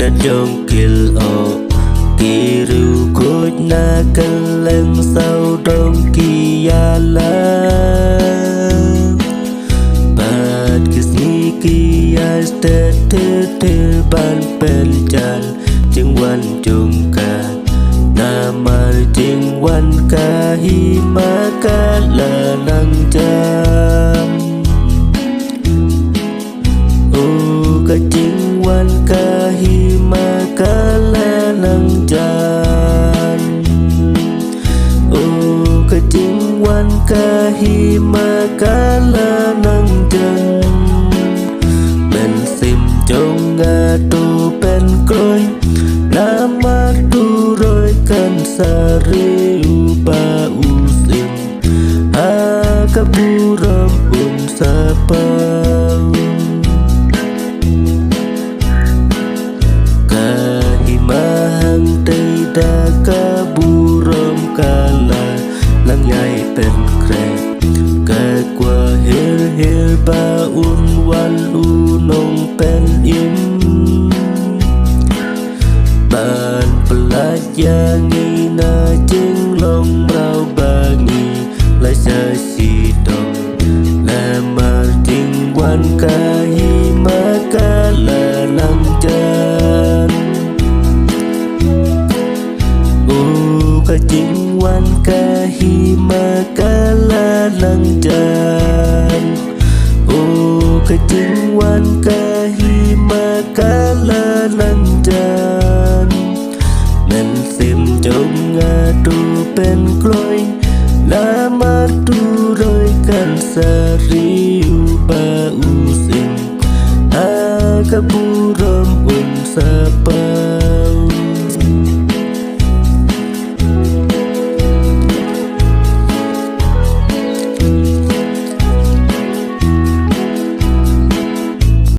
đã trong kill o kỳ rượu cốt na cần lên sau trong kia la bad kisni kia ste te ban pen chan chừngวันchung ka na mar chừngวันka hi ma ka la nang chan o ka chừngวันka hi ma ka la nang chan o ka chừngวันka hi ma ka la nang chan ben sim trong ngã tu pen coi nama tu rồi kan sariu pa usim ha kaburam sapa kahimahang tida kaburam kala lang yai pen kre ka kwa hil pa wan nong pen im ban pelajangi na jeng long rau bangi lai sa si dong la mar jing wan kahi maka la nang chan o ka jing wan kahi maka la nang chan o ka jing wan kahi maka la nang chan men sim trong ngã tu pen kloi la mar tu rồi kan sariu ba usim ha kaburam sapa